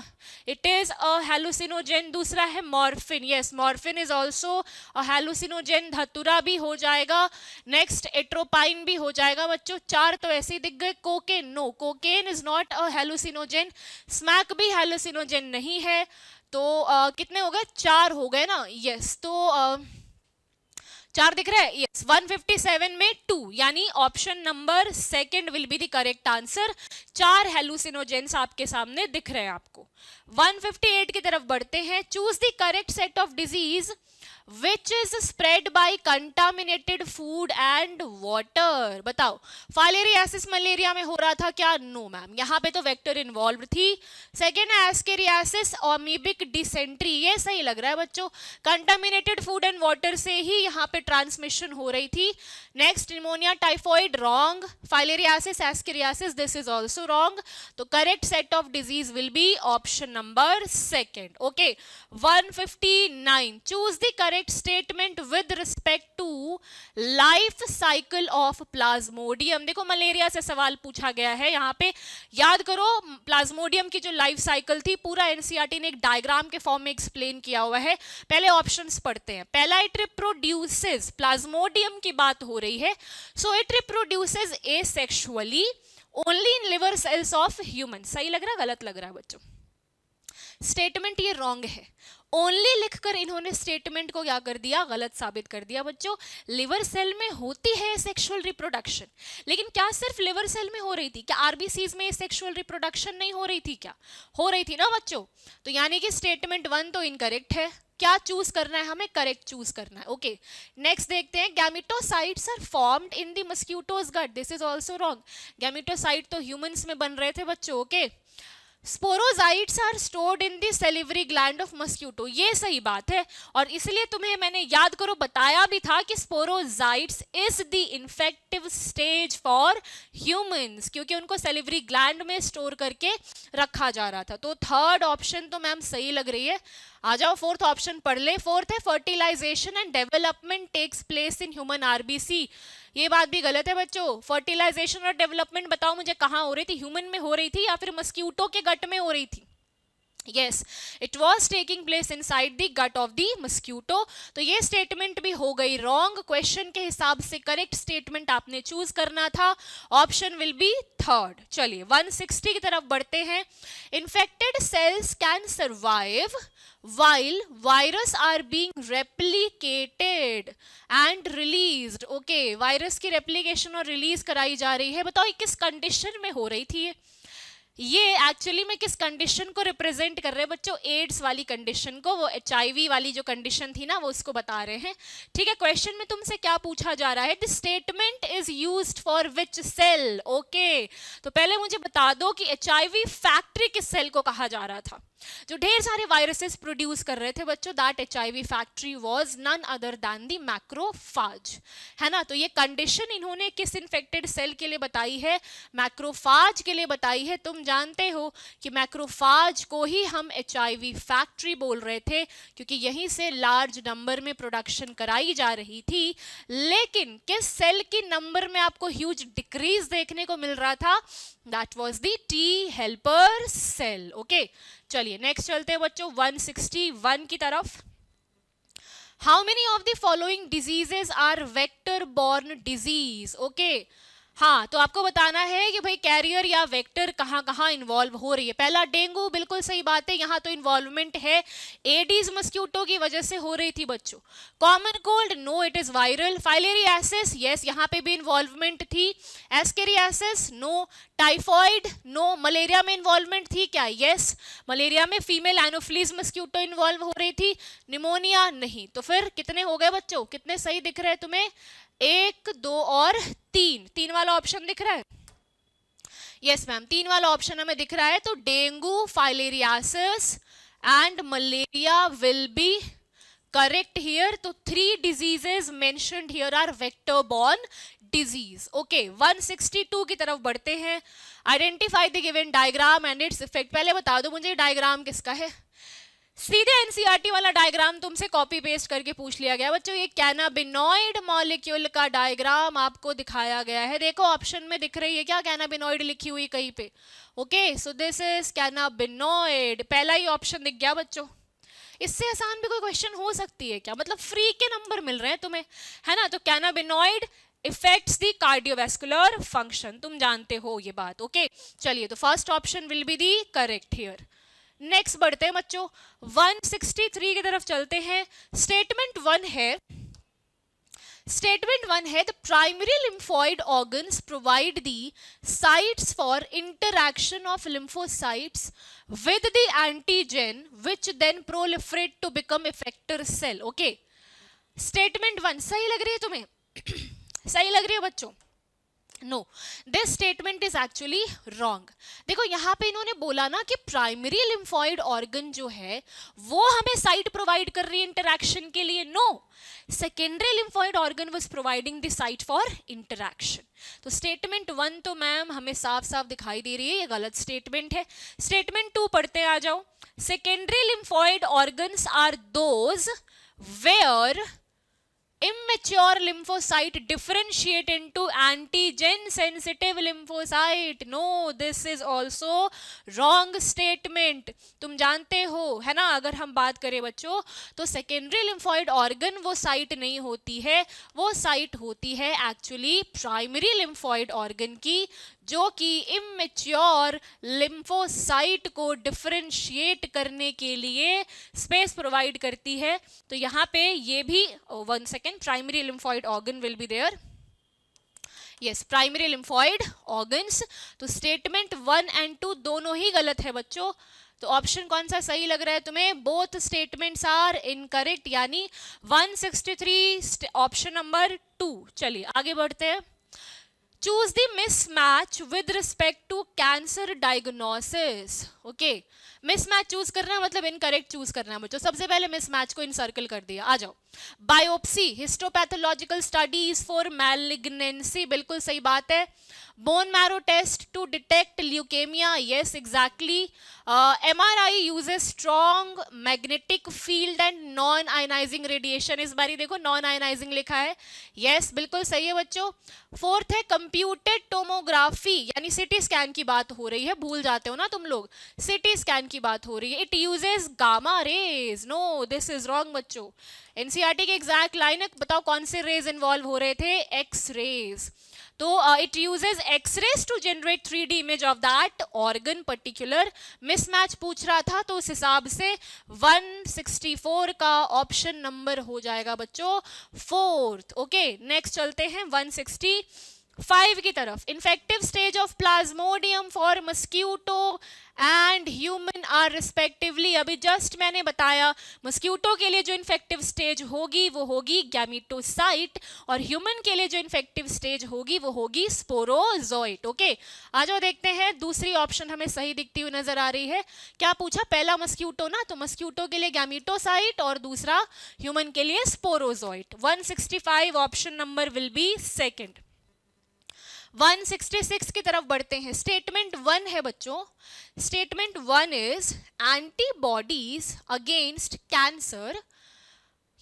इट इज अ हैलुसिनोजेन। दूसरा है morphine, yes morphine is also a hallucinogen, धतूरा भी हो जाएगा। नेक्स्ट एट्रोपाइन भी हो जाएगा बच्चों। 4 तो ऐसे ही दिख गए। Cocaine, no cocaine is not a hallucinogen. Smack भी हैलुसिनोजेन नहीं है। तो कितने हो गए? 4 हो गए ना, यस। तो 4 दिख रहा है, यस। 157 में 2, यानी option number 2 will be the correct answer. 4 हैलुसिनोजेंस आपके सामने दिख रहे हैं आपको। 158 की तरफ बढ़ते हैं। Choose the correct set of disease which is spread by contaminated food and water। बताओ फाइलेरियासिस मलेरिया में हो रहा था क्या? नो मैम, यहाँ पे तो वेक्टर इन्वॉल्व थी। सेकेंड है एस्केरियासिस अमीबिक डिसेंट्री, ये सही लग रहा है बच्चों, कंटामिनेटेड फूड एंड वाटर से ही यहाँ पे ट्रांसमिशन हो रही थी। Next pneumonia typhoid, wrong. Filariasis ascariasis, this is also wrong. तो correct set of disease will be option number 2। Okay 159, choose the correct statement with respect to life cycle of plasmodium. देखो मलेरिया से सवाल पूछा गया है, यहाँ पे याद करो प्लाज्मोडियम की जो लाइफ साइकिल थी पूरा एनसीईआरटी ने एक डायग्राम के फॉर्म में एक्सप्लेन किया हुआ है। पहले ऑप्शंस पढ़ते हैं। पहला, इट रिप्रोड्यूसेस, प्लाज्मोडियम की बात हो रही है, so it reproduces asexually only in liver cells of human. सही लग रहा है, गलत लग रहा है बच्चों? स्टेटमेंट ये रॉन्ग है। ओनली लिखकर इन्होंने स्टेटमेंट को क्या कर दिया? गलत साबित कर दिया बच्चों। लिवर सेल में होती है सेक्सुअल रिप्रोडक्शन, लेकिन क्या सिर्फ लिवर सेल में हो रही थी? क्या आरबीसीज में सेक्सुअल रिप्रोडक्शन नहीं हो रही थी? क्या हो रही थी ना बच्चों? तो यानी कि स्टेटमेंट 1 तो इनकरेक्ट है। क्या चूज करना है हमें? करेक्ट चूज करना है। ओके नेक्स्ट देखते हैं। Gametocytes are formed in the mosquito's gut, this is also wrong. Gametocyte तो ह्यूमंस में बन रहे थे बच्चों। Okay sporozoites are stored in the salivary gland of mosquito, ये सही बात है, और इसलिए तुम्हें मैंने याद करो बताया भी था कि sporozoites is the infective stage for humans, क्योंकि उनको सेलिवरी ग्लैंड में स्टोर करके रखा जा रहा था। तो थर्ड ऑप्शन तो मैम सही लग रही है। आ जाओ फोर्थ ऑप्शन पढ़ ले। फोर्थ है fertilisation and development takes place in human RBC, ये बात भी गलत है बच्चों। फर्टिलाइजेशन और डेवलपमेंट बताओ मुझे कहाँ हो रही थी? ह्यूमन में हो रही थी या फिर मस्क्यूटो के गट में हो रही थी? Yes, it was taking place inside the gut of the mosquito। तो ये स्टेटमेंट भी हो गई रॉन्ग। क्वेश्चन के हिसाब से करेक्ट स्टेटमेंट आपने चूज करना था, ऑप्शन विल बी थर्ड। चलिए 160 की तरफ बढ़ते हैं। Infected cells can survive while virus are being replicated and released। Okay virus की रेप्लिकेशन और रिलीज कराई जा रही है। बताओ किस कंडीशन में हो रही थी? ये एक्चुअली में किस कंडीशन को रिप्रेजेंट कर रहे हैं बच्चों? एड्स वाली कंडीशन को, वो HIV वाली जो कंडीशन थी ना वो उसको बता रहे हैं। ठीक है क्वेश्चन में तुमसे क्या पूछा जा रहा है? The statement is used for which cell? Okay तो पहले मुझे बता दो कि HIV फैक्ट्री किस सेल को कहा जा रहा था? जो ढेर सारे वायरसेस प्रोड्यूस कर रहे थे बच्चों, that HIV factory was none other than the macrophage, है ना। तो ये कंडीशन इन्होंने किस इन्फेक्टेड सेल के लिए बताई है, मैक्रोफाज के लिए बताई है। तुम जानते हो कि मैक्रोफाज को ही हम HIV फैक्ट्री बोल रहे थे, क्योंकि यहीं से लार्ज नंबर में प्रोडक्शन कराई जा रही थी। लेकिन किस सेल की नंबर में आपको ह्यूज डिक्रीज देखने को मिल रहा था, that was the T helper cell. Okay, चलिए नेक्स्ट चलते हैं बच्चों 161 की तरफ। How many of the following diseases are vector borne disease? Okay, हाँ, तो आपको बताना है कि भाई कैरियर या वेक्टर कहाँ कहाँ इन्वॉल्व हो रही है। पहला डेंगू, बिल्कुल सही बात है, यहाँ तो इन्वॉल्वमेंट है, एडीज मस्क्यूटो की वजह से हो रही थी बच्चों। Common cold, no it is viral. Filariasis, yes, यहाँ पे भी इन्वॉल्वमेंट थी। Ascariasis, no. Typhoid, no. Malaria में इन्वॉल्वमेंट थी क्या? यस, मलेरिया में फीमेल एनोफिलीज मस्क्यूटो इन्वॉल्व हो रही थी। निमोनिया नहीं। तो फिर कितने हो गए बच्चों, कितने सही दिख रहे हैं तुम्हें? 1, 2 और 3। 3 वाला ऑप्शन दिख रहा है? यस मैम, 3 वाला ऑप्शन हमें दिख रहा है। तो dengue, filariasis and malaria will be correct here. तो 3 diseases mentioned here are vector borne disease. Okay, 162 की तरफ बढ़ते हैं। Identify the given diagram and its effect. पहले बता दो मुझे डायग्राम किसका है। सीधे एनसीईआरटी वाला डायग्राम तुमसे कॉपी पेस्ट करके पूछ लिया गया बच्चों। ये कैनाबिनॉइड मॉलिक्यूल का डायग्राम आपको दिखाया गया है। देखो ऑप्शन में दिख रही है क्या कैनाबिनॉइड लिखी हुई कहीं पे? Okay, so this is cannabinoid. पहला ही ऑप्शन दिख गया बच्चों। इससे आसान भी कोई क्वेश्चन हो सकती है क्या? मतलब फ्री के नंबर मिल रहे हैं तुम्हें, है ना। तो cannabinoid effects the cardiovascular function, तुम जानते हो ये बात। ओके, चलिए, तो first option will be the correct here. Next बढ़ते हैं बच्चों 163 की तरफ चलते हैं। स्टेटमेंट 1 है, the primary lymphoid organs provide the sites for interaction of lymphocytes with the antigen which then proliferate to become effector cell. Okay, statement 1 सही लग रही है तुम्हें? सही लग रही है बच्चों? No, this statement is actually wrong. देखो यहाँ पे इन्होंने बोला ना कि प्राइमरी लिम्फोइड ऑर्गन जो है वो हमें साइट प्रोवाइड कर रही है इंटरैक्शन के लिए। No, secondary lymphoid organ was providing the site for interaction. तो स्टेटमेंट 1 तो मैम हमें साफ साफ दिखाई दे रही है ये गलत स्टेटमेंट है। स्टेटमेंट 2 पढ़ते आ जाओ। Secondary lymphoid organs are those where immature lymphocyte differentiate into antigen sensitive lymphocyte. No, this is also wrong statement. तुम जानते हो, है ना। अगर हम बात करें बच्चों तो सेकेंडरी लिम्फोइड ऑर्गन वो साइट नहीं होती है, वो साइट होती है एक्चुअली प्राइमरी लिम्फोइड ऑर्गन की, जो कि इमेच्योर लिम्फोसाइट को डिफरेंशिएट करने के लिए स्पेस प्रोवाइड करती है। तो यहाँ पे ये भी 1 second, primary lymphoid organ will be there. Yes, primary lymphoid organs. तो स्टेटमेंट 1 एंड 2 दोनों ही गलत है बच्चों। तो ऑप्शन कौन सा सही लग रहा है तुम्हें? बोथ स्टेटमेंट्स आर इनकरेक्ट, यानी 163 ऑप्शन नंबर 2। चलिए आगे बढ़ते हैं। Choose the mismatch with respect to cancer diagnosis. Okay, mismatch choose करना मतलब इनकरेक्ट चूज करना है बच्चों। सबसे पहले मिसमैच को इनसर्कल कर दिया, आ जाओ। Biopsy, histopathological studies for malignancy, बिल्कुल सही बात है। Bone marrow test to detect leukaemia, yes exactly. MRI uses strong magnetic field and non ionising radiation. इस बारी देखो नॉन आयनाइजिंग लिखा है, यस बिल्कुल सही है बच्चों। 4th है कंप्यूटेड टोमोग्राफी, यानी सिटी स्कैन की बात हो रही है, भूल जाते हो ना तुम लोग, सिटी स्कैन की बात हो रही है। It uses gamma rays. No, this is wrong बच्चों। एनसीईआरटी के एग्जैक्ट लाइन है, बताओ कौन से रेज इन्वॉल्व हो रहे थे? X rays. तो it uses X rays to generate 3D image of that organ particular. Mismatch पूछ रहा था तो उस हिसाब से 164 का ऑप्शन नंबर हो जाएगा बच्चों 4th। ओके, नेक्स्ट चलते हैं 165 5 की तरफ, infective stage of plasmodium for mosquito and human are respectively. अभी जस्ट मैंने बताया मस्क्यूटो के लिए जो इन्फेक्टिव स्टेज होगी वो होगी गैमेटोसाइट, और ह्यूमन के लिए जो इन्फेक्टिव स्टेज होगी वो होगी स्पोरोजोइट। ओके, आ जाओ देखते हैं, दूसरी ऑप्शन हमें सही दिखती हुई नजर आ रही है। क्या पूछा, पहला मस्क्यूटो ना, तो मस्क्यूटो के लिए गैमेटोसाइट और दूसरा ह्यूमन के लिए sporozoite. 165 option number will be second. 166 की तरफ बढ़ते हैं। स्टेटमेंट 1 है बच्चों, statement 1 is antibodies against cancer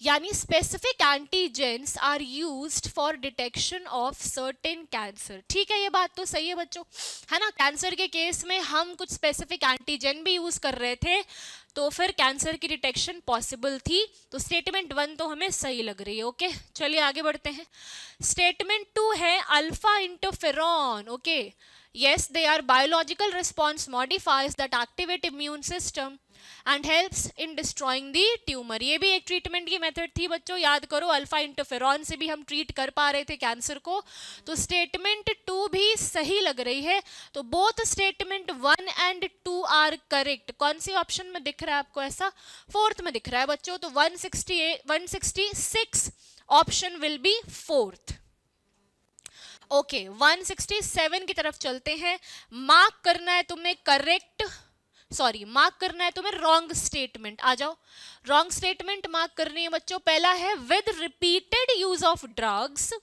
यानी specific antigens are used for detection of certain cancer. ठीक है, ये बात तो सही है बच्चों, है ना। कैंसर के केस में हम कुछ स्पेसिफिक एंटीजन भी यूज कर रहे थे, तो फिर कैंसर की डिटेक्शन पॉसिबल थी। तो स्टेटमेंट 1 तो हमें सही लग रही है। ओके, चलिए आगे बढ़ते हैं। स्टेटमेंट 2 है alpha interferon. Okay, yes, they are biological response modifiers that activate immune system and helps in destroying the tumor। ये भी एक ट्रीटमेंट की मेथड थी बच्चों, याद करो, अल्फा इंटरफेरॉन से भी हम ट्रीट कर पा रहे थे कैंसर को। तो स्टेटमेंट 2 भी सही लग रही है। तो both statement 1 and 2 are correct. कौन सी ऑप्शन में दिख रहा है आपको ऐसा? फोर्थ में दिख रहा है बच्चों। तो 166 option will be fourth. Okay, 167 की तरफ चलते हैं। मार्क करना है तुम्हें करेक्ट, सॉरी मार्क करना है तुम्हें रॉन्ग स्टेटमेंट। आ जाओ, रॉन्ग स्टेटमेंट मार्क करनी है बच्चों। पहला है with repeated use of drugs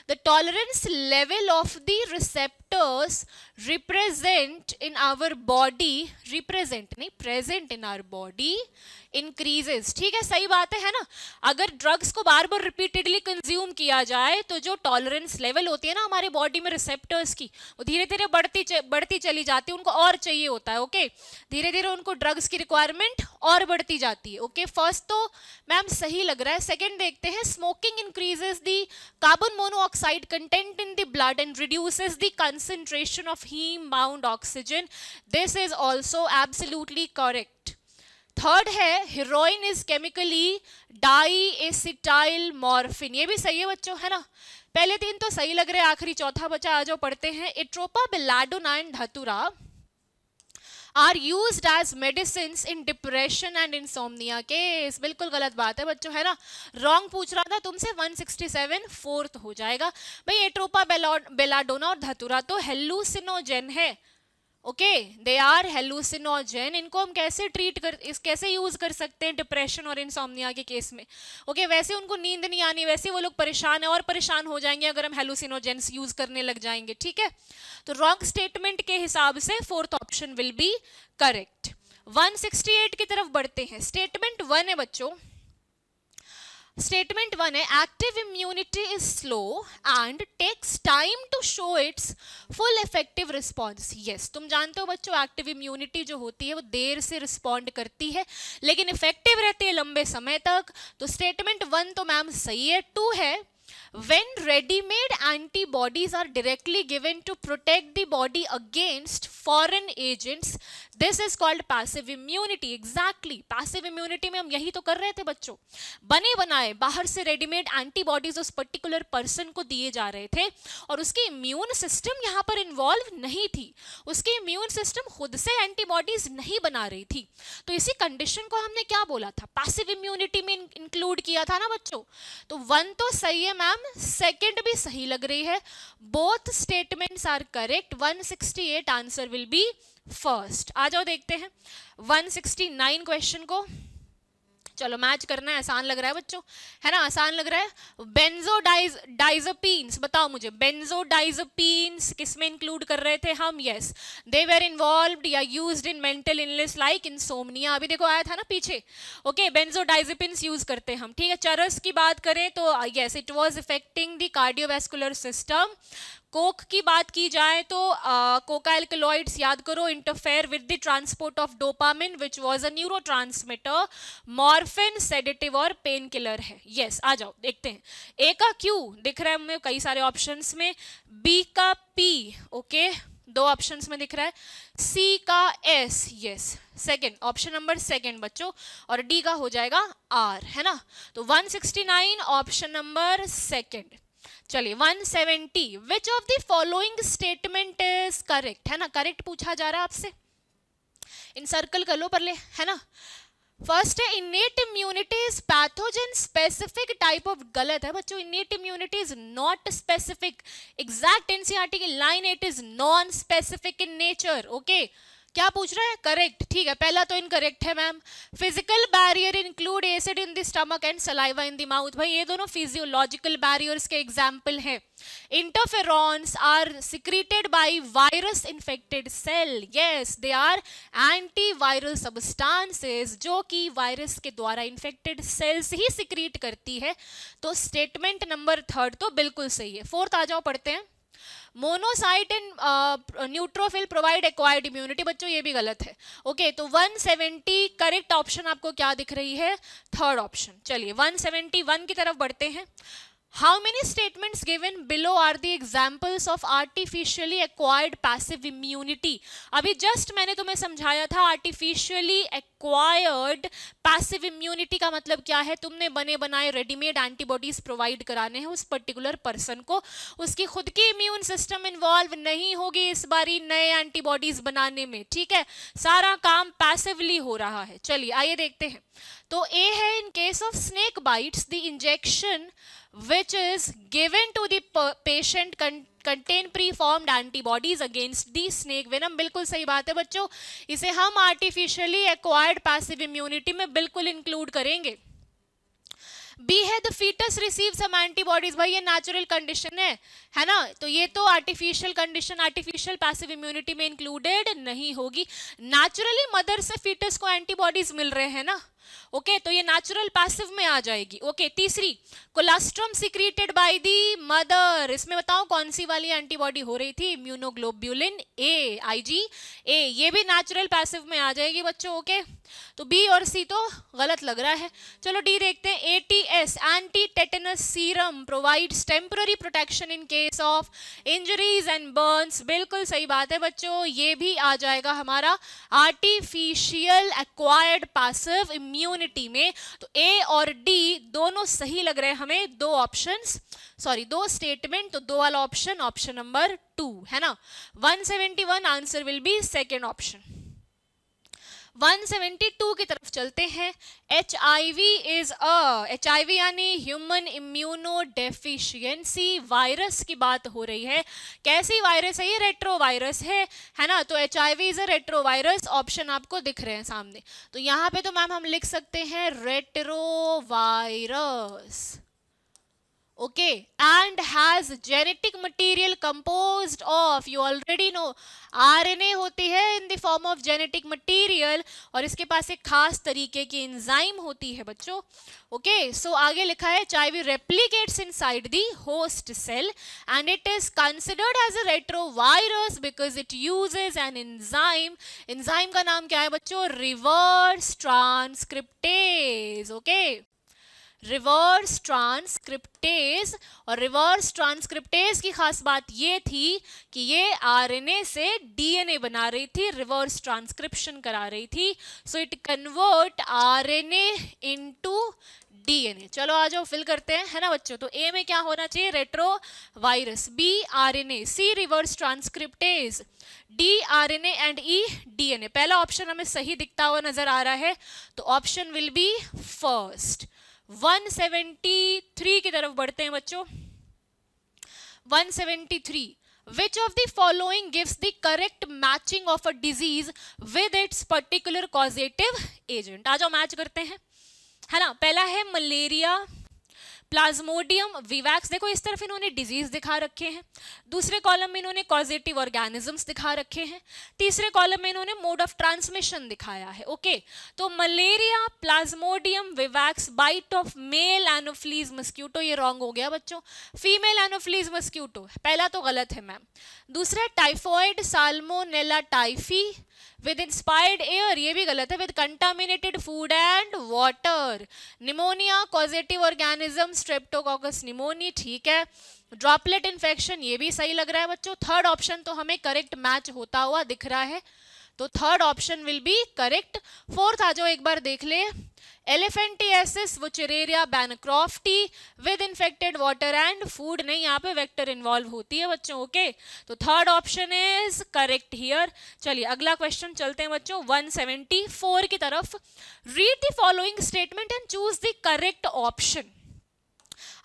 the tolerance level of the receptors represent in our body, represent नहीं present in our body increases। ठीक है, सही बात है ना। अगर ड्रग्स को बार बार रिपीटेडली कंज्यूम किया जाए तो जो टॉलरेंस लेवल होती है ना हमारे बॉडी में रिसेप्टर्स की, वो धीरे धीरे बढ़ती चली जाती है, उनको और चाहिए होता है। ओके, धीरे धीरे उनको ड्रग्स की रिक्वायरमेंट और बढ़ती जाती है। ओके, फर्स्ट तो मैम सही लग रहा है। सेकंड देखते हैं, smoking increases the carbon monoxide content in the blood and reduces the concentration of heme bound oxygen. This is also absolutely correct. Third है heroin is chemically diacetyl morphine. ये भी सही है बच्चों, है ना। पहले 3 तो सही लग रहे हैं, आखिरी चौथा बचा। आ जाओ पढ़ते हैं। Atropa, belladonna and Datura are used as medicines in depression and insomnia case. बिल्कुल गलत बात है बच्चों, है ना। रॉन्ग पूछ रहा था तुमसे। 167 फोर्थ हो जाएगा भाई। एट्रोपा, बेलाडोना और धतूरा तो हेलुसिनोजेन है। Okay, they are hallucinogen. इनको हम कैसे कैसे यूज कर सकते हैं डिप्रेशन और इंसोम्निया के केस में? ओके, वैसे उनको नींद नहीं आनी, वैसे वो लोग परेशान है और परेशान हो जाएंगे अगर हम हेलुसिनोजेंस यूज करने लग जाएंगे। ठीक है, तो रॉन्ग स्टेटमेंट के हिसाब से fourth option will be correct. 168 की तरफ बढ़ते हैं। स्टेटमेंट 1 है बच्चों, स्टेटमेंट 1 है active immunity is slow and takes time to show its full effective response. Yes, तुम जानते हो बच्चों एक्टिव इम्यूनिटी जो होती है वो देर से रिस्पॉन्ड करती है लेकिन इफेक्टिव रहती है लंबे समय तक। तो स्टेटमेंट 1 तो मैम सही है। 2 है when ready-made antibodies are directly given to protect the body against foreign agents, this is called passive immunity। exactly, passive immunity में हम यही तो कर रहे थे बच्चों। बने बनाए बाहर से रेडीमेड एंटीबॉडीज उस पर्टिकुलर पर्सन को दिए जा रहे थे और उसकी इम्यून सिस्टम यहाँ पर इन्वॉल्व नहीं थी, उसकी इम्यून सिस्टम खुद से एंटीबॉडीज नहीं बना रही थी। तो इसी कंडीशन को हमने क्या बोला था, पैसिव इम्यूनिटी में इंक्लूड किया था ना बच्चों। तो 1 तो सही है मैम, सेकेंड भी सही लग रही है। Both statements are correct. 168 answer will be first. आ जाओ देखते हैं 169 क्वेश्चन को। चलो मैच करना है, आसान लग रहा है बच्चों, है ना, आसान लग रहा है। बेंजोडाइज़ेपिन्स, बताओ मुझे बेंजोडाइज़ेपिन्स किसमें इंक्लूड कर रहे थे हम? यस, दे वेर इन्वॉल्व्ड या used in mental illness like insomnia. अभी देखो आया था ना पीछे। ओके, बेंजोडाइज़ेपिन्स यूज करते हैं हम। ठीक है, चरस की बात करें तो yes, it was affecting the cardiovascular system. Coke की बात की जाए तो कोका एल्कलॉइड्स याद करो, interfere with the transport of dopamine which was a neurotransmitter. Morphine sedative और पेन किलर है। यस, आ जाओ देखते हैं। ए का क्यू दिख रहा है हमें कई सारे ऑप्शंस में, बी का पी, ओके 2 ऑप्शंस में दिख रहा है, सी का S, yes second, option number second बच्चों, और डी का हो जाएगा आर, है ना। तो 169 ऑप्शन नंबर सेकेंड। चलिए 170, विच of the following statement is correct, है ना, करेक्ट पूछा जा रहा है आपसे, इन सर्कल कर लो पर ले, है ना। फर्स्ट है innate immunity is pathogen specific type of, गलत है बच्चों, innate immunity is not specific, exact NCERT की लाइन 8 is non specific in nature, okay. क्या पूछ रहा है, करेक्ट, ठीक है, पहला तो इनकरेक्ट है ma'am. Physical barrier include acid in the stomach and saliva in the mouth, भाई ये दोनों फिजियोलॉजिकल बैरियर्स के एग्जाम्पल हैं। Interferons are secreted by virus infected cell, yes they are antiviral substances जो कि वायरस के द्वारा इन्फेक्टेड सेल्स ही सिक्रीट करती है। तो स्टेटमेंट नंबर 3 तो बिल्कुल सही है। 4th आ जाओ, पढ़ते हैं। Monocyte and neutrophil provide acquired immunity, बच्चों ये भी गलत है, ओके। तो 170 करेक्ट ऑप्शन आपको क्या दिख रही है, 3rd ऑप्शन। चलिए 171 की तरफ बढ़ते हैं। How many statements given below are the examples of artificially acquired passive immunity? अभी जस्ट मैंने तुम्हें समझाया था artificially acquired passive immunity का मतलब क्या है, तुमने बने बनाए रेडीमेड एंटीबॉडीज प्रोवाइड कराने हैं उस पर्टिकुलर पर्सन को, उसकी खुद की इम्यून सिस्टम इन्वॉल्व नहीं होगी इस बारी नए एंटीबॉडीज बनाने में, ठीक है, सारा काम पैसिवली हो रहा है। चलिए आइए देखते हैं। तो ए है in case of snake bites the injection which is given to the patient contain preformed antibodies against the snake venom, बिल्कुल सही बात है बच्चों, इसे हम artificially acquired passive immunity में बिल्कुल इंक्लूड करेंगे। बी है the foetus receive some antibodies, भाई ये नेचुरल कंडीशन है ना, तो ये तो artificial condition artificial passive immunity में इंक्लूडेड नहीं होगी। नेचुरली मदर से फीटस को एंटीबॉडीज मिल रहे हैं ना, ओके, तो ये नेचुरल पैसिव में आ जाएगी, ओके। तीसरी colostrum secreted by the mother, इसमें बताओ कौन सी वाली एंटीबॉडी हो रही थी, इम्यूनोग्लोब्यूलिन ए, IgA, ये भी नेचुरल पैसिव में आ जाएगी बच्चों, ओके। तो बी और सी तो गलत लग रहा है। चलो डी देखते हैं। ATS anti tetanus serum provides temporary protection in case of injuries and Burns, बिल्कुल सही बात है बच्चों, ये भी आ जाएगा हमारा आर्टिफिशियल एक्वायर्ड पैसिव इम्यूनिटी में। तो ए और डी दोनों सही लग रहे हैं हमें, दो ऑप्शंस, सॉरी दो स्टेटमेंट, तो दो वाला ऑप्शन, ऑप्शन नंबर 2 है ना। 171 answer will be second option. 172 की तरफ चलते हैं। HIV इज HIV यानी ह्यूमन इम्यूनो डेफिशिएंसी वायरस की बात हो रही है। कैसी वायरस है ये, रेट्रो वायरस है ना, तो HIV is a retro virus, option आपको दिख रहे हैं सामने। तो यहाँ पे तो मैम हम लिख सकते हैं retro virus, okay, and has genetic material composed of, you already know, RNA होती है in the form of genetic material, और इसके पास एक खास तरीके की एंजाइम होती है बच्चों, ओके। सो आगे लिखा है HIV replicates inside the host cell and it is considered as a retrovirus because it uses an enzyme, enzyme का नाम क्या है बच्चों, reverse transcriptase, okay, reverse transcriptase. और रिवर्स ट्रांसक्रिप्टेज की खास बात ये थी कि ये RNA से DNA बना रही थी, रिवर्स ट्रांसक्रिप्शन करा रही थी, so it convert RNA into DNA। चलो आ जाओ फिल करते हैं, है ना बच्चों। तो ए में क्या होना चाहिए, retro virus, B RNA, C reverse transcriptase, D RNA and E DNA। पहला ऑप्शन हमें सही दिखता हुआ नजर आ रहा है, तो ऑप्शन विल बी फर्स्ट। 173 की तरफ बढ़ते हैं बच्चों। 173, which of the following gives the correct matching of a disease with its particular causative agent? आ जाओ मैच करते हैं, है ना। पहला है मलेरिया, प्लाज्मोडियम विवैक्स, देखो इस तरफ इन्होंने डिजीज दिखा रखे हैं, दूसरे कॉलम में इन्होंने कॉजेटिव ऑर्गेनिजम्स दिखा रखे हैं, तीसरे कॉलम में इन्होंने मोड ऑफ ट्रांसमिशन दिखाया है, ओके। तो malaria, Plasmodium vivax, bite of male Anopheles mosquito, ये रॉन्ग हो गया बच्चों, फीमेल एनोफ्लीज मस्क्यूटो, पहला तो गलत है मैम। दूसरा typhoid salmonella typhi with inspired air, ये भी गलत है, with contaminated food and water. Pneumonia, causative organism Streptococcus pneumoniae, ठीक है। ड्रॉपलेट इन्फेक्शन, ये भी सही लग रहा है बच्चों। थर्ड ऑप्शन तो हमें करेक्ट मैच होता हुआ दिख रहा है, तो third option will be correct. Fourth आ जाओ एक बार देख ले, elephantiasis, wuchereria bancrofti with infected water and food. नहीं, यहाँ पे वेक्टर इन्वॉल्व होती है बच्चों। ओके, तो third option is correct here. चलिए अगला क्वेश्चन चलते हैं बच्चों 174 की तरफ। Read the following statement and choose the correct option.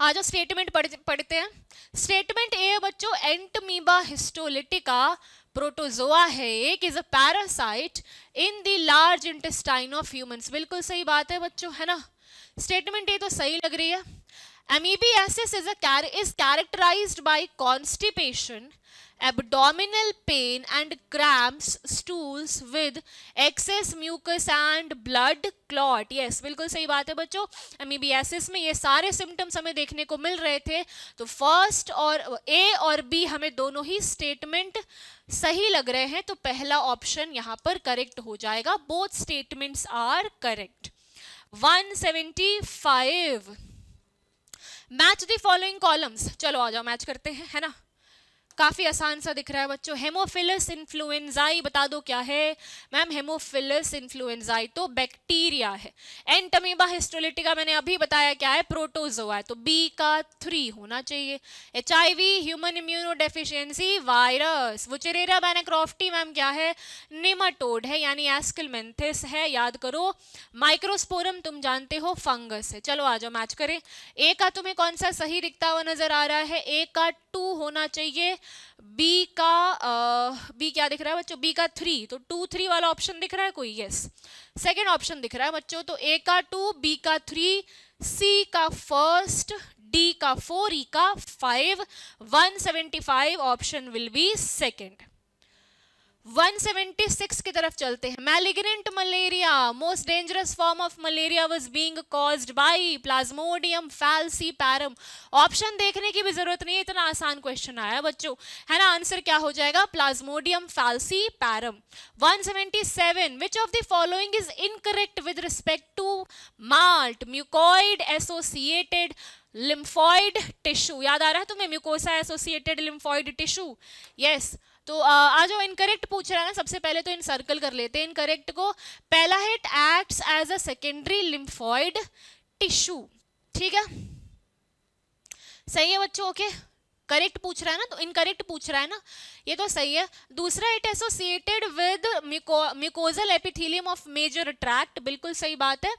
आज स्टेटमेंट पढ़ते हैं। स्टेटमेंट ए है बच्चों, एंटमीबा हिस्टोलिटिका प्रोटोजोआ है एक, is a parasite in the large intestine of humans. बिल्कुल सही बात है बच्चों, है ना। स्टेटमेंट ए तो सही लग रही है। Amoebiasis is characterized by constipation, abdominal pain and cramps, stools with excess mucus and blood clot. Yes, बिल्कुल सही बात है बच्चों। Amoebiasis में ये सारे सिम्टम्स हमें देखने को मिल रहे थे। तो फर्स्ट और ए और बी हमें दोनों ही स्टेटमेंट सही लग रहे हैं, तो पहला ऑप्शन यहाँ पर करेक्ट हो जाएगा। Both statements are correct. 175, match the following columns. चलो आ जाओ मैच करते हैं, है ना। काफी आसान सा दिख रहा है बच्चों। हेमोफिलस इन्फ्लुएंजाई बता दो क्या है मैम। हेमोफिलस इन्फ्लुएंजाई तो बैक्टीरिया है। एंटमीबा हिस्टोलिटिका मैंने अभी बताया क्या है, प्रोटोजोआ है, तो बी का 3 होना चाहिए। HIV human immuno deficiency virus. Wuchereria bancrofti ma'am क्या है, निमाटोड है यानी एस्केलमेंथिस है, याद करो। माइक्रोस्पोरम तुम जानते हो फंगस है। चलो आ जाओ मैच करें। ए का तुम्हें कौन सा सही दिखता हुआ नजर आ रहा है, ए का 2 होना चाहिए। बी का बी क्या दिख रहा है बच्चों, बी का 3, तो 2 3 वाला ऑप्शन दिख रहा है कोई। यस, सेकेंड ऑप्शन दिख रहा है बच्चों। तो ए का 2, बी का 3, सी का फर्स्ट, डी का 4, ई का 5। 175 ऑप्शन विल बी सेकेंड। 176 की तरफ चलते हैं। Malignant malaria, most dangerous form of malaria was being caused by Plasmodium falciparum. Option देखने की भी जरूरत नहीं है, इतना आसान क्वेश्चन आया बच्चों, है ना। आंसर क्या हो जाएगा, Plasmodium falciparum. 177, which of the following is incorrect with respect to MALT mucoid associated lymphoid tissue. याद आ रहा है तुम्हें, mucosa associated lymphoid tissue. Yes, तो आज जो इनकरेक्ट पूछ रहा है ना, सबसे पहले तो इन सर्कल कर लेते हैं इनकरेक्ट को। पहला है it acts as a secondary lymphoid tissue. ठीक है, सही है बच्चों। ओके, करेक्ट पूछ रहा है ना, तो इनकरेक्ट पूछ रहा है ना, ये तो सही है। दूसरा it associated with mucosal epithelium of major tract, बिल्कुल सही बात है।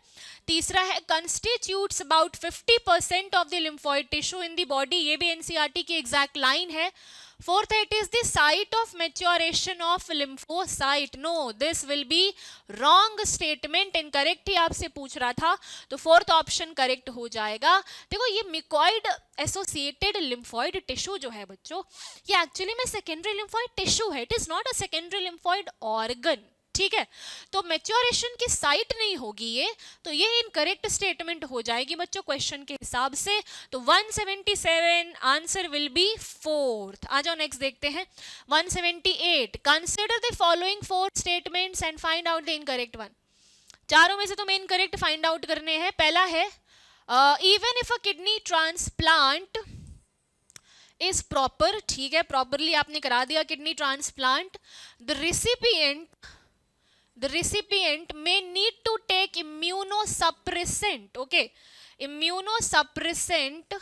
तीसरा है constitutes about 50% of the lymphoid tissue in the body, ये भी एनसीईआरटी की एग्जैक्ट लाइन है। Fourth, it is the site of maturation of lymphocyte. No, this will be wrong statement. Incorrect ही आपसे पूछ रहा था, तो फोर्थ ऑप्शन करेक्ट हो जाएगा। देखो ये म्यूकॉइड एसोसिएटेड लिम्फॉइड टिश्यू जो है बच्चों, ये एक्चुअली में सेकेंडरी लिम्फॉइड टिश्यू है। It is not a secondary lymphoid organ. ठीक है, तो मैच्योरेशन की साइट नहीं होगी ये, तो ये इनकरेक्ट स्टेटमेंट हो जाएगी बच्चों क्वेश्चन के हिसाब से। तो 177 आंसर विल बी फोर्थ। आ जाओ नेक्स्ट देखते हैं 178, consider the following 4 statements and find out the incorrect one. चारों में से तुम्हें इनकरेक्ट फाइंड आउट करने हैं। पहला है even if a kidney transplant is proper. ठीक है, प्रॉपरली आपने करा दिया kidney transplant. The recipient may need to take immunosuppressant, okay, immunosuppressant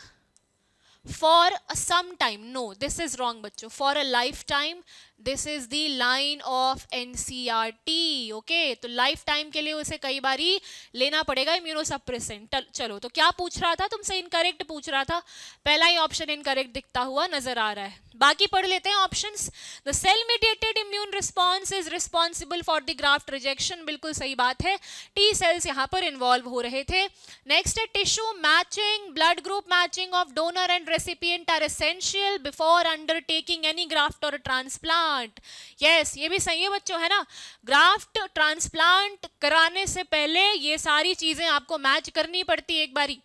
for some time. No, this is wrong बच्चों, for a lifetime. This is the line of NCERT, okay, तो लाइफ टाइम के लिए उसे कई बारी लेना पड़ेगा इम्यूनोसप्रेसेंट। चलो, तो क्या पूछ रहा था तुमसे, इनकरेक्ट पूछ रहा था। पहला ही ऑप्शन इनकरेक्ट दिखता हुआ नजर आ रहा है। बाकी पढ़ लेते हैं options. The cell mediated immune response is responsible for the graft rejection, बिल्कुल सही बात है। टी सेल्स यहाँ पर इन्वॉल्व हो रहे थे। नेक्स्ट है tissue matching, blood group matching of donor and recipient are essential before undertaking any graft और ट्रांसप्लांट। यस, ये भी सही है बच्चों, है ना। ग्राफ्ट ट्रांसप्लांट कराने से पहले ये सारी चीजें आपको मैच करनी पड़ती है एक बारी।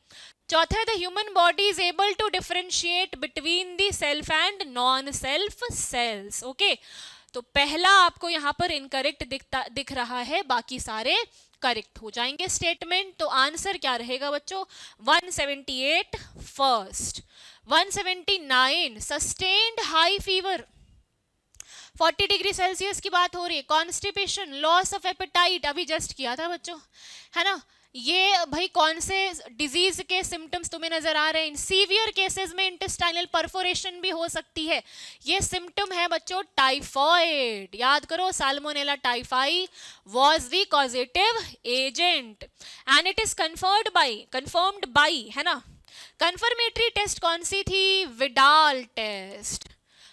चौथा है the human body is able to differentiate between the self and non self cells. Okay, तो पहला आपको यहाँ पर इनकरेक्ट दिख रहा है, बाकी सारे करेक्ट हो जाएंगे स्टेटमेंट। तो आंसर क्या रहेगा बच्चों, 178 first. 179 sustained high fever. 40 degree Celsius की बात हो रही है, कॉन्स्टिपेशन, लॉस ऑफ एपेटाइट, अभी जस्ट किया था बच्चों, है ना। ये भाई कौन से डिजीज के सिम्टम्स तुम्हें नजर आ रहे हैं? सीवियर केसेस में इंटेस्टाइनल परफोरेशन भी हो सकती है। ये सिम्टम है बच्चों टाइफॉइड, याद करो, Salmonella typhi was the causative agent and it is confirmed by, है ना। कंफर्मेटरी टेस्ट कौन सी थी? Widal test.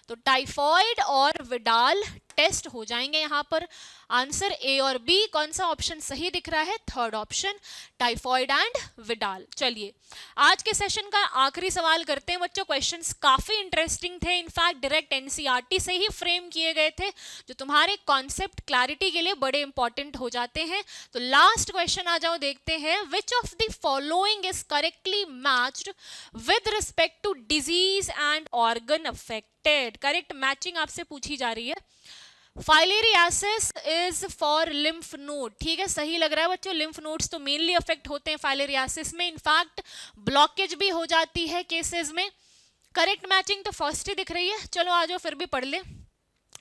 तो टाइफॉइड और विडाल टेस्ट हो जाएंगे यहां पर। आंसर ए और बी, कौन सा ऑप्शन सही दिख रहा है? Third option, typhoid and Widal. चलिए आज के सेशन का आखिरी सवाल करते हैं बच्चों। क्वेश्चंस काफी इंटरेस्टिंग थे, इनफैक्ट डायरेक्ट एनसीईआरटी से ही फ्रेम किए गए थे, जो तुम्हारे कॉन्सेप्ट क्लैरिटी के लिए बड़े इंपॉर्टेंट हो जाते हैं। तो लास्ट क्वेश्चन आ जाओ, देखते हैं। Which of the following is correctly matched with respect to disease and organ affected? Correct matching आपसे पूछी जा रही है। Filariasis is for lymph node, ठीक है, सही लग रहा है बच्चों। लिम्फ नोड्स तो मेनली अफेक्ट होते हैं फाइलेरियासिस में, इनफैक्ट ब्लॉकेज भी हो जाती है केसेस में। करेक्ट मैचिंग तो फर्स्ट ही दिख रही है। चलो आ जाओ फिर भी पढ़ ले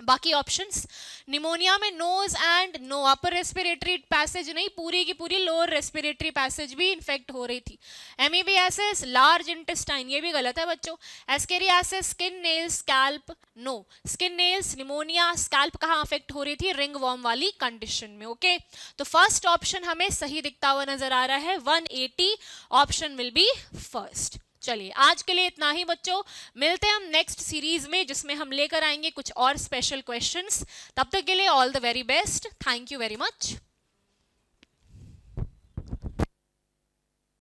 बाकी ऑप्शंस। निमोनिया में nose and no, upper respiratory passage नहीं, पूरी की पूरी लोअर रेस्पिरेटरी पैसेज भी इन्फेक्ट हो रही थी। एमीबियासिस लार्ज इंटेस्टाइन, ये भी गलत है बच्चों। Ascariasis skin nails scalp, no, skin nails pneumonia scalp कहाँ अफेक्ट हो रही थी? रिंग वॉर्म वाली कंडीशन में। ओके, तो फर्स्ट ऑप्शन हमें सही दिखता हुआ नजर आ रहा है, 180 ऑप्शन विल बी फर्स्ट। चलिए आज के लिए इतना ही बच्चों, मिलते हैं हम नेक्स्ट सीरीज में जिसमें हम लेकर आएंगे कुछ और स्पेशल क्वेश्चंस। तब तक के लिए all the very best, thank you very much.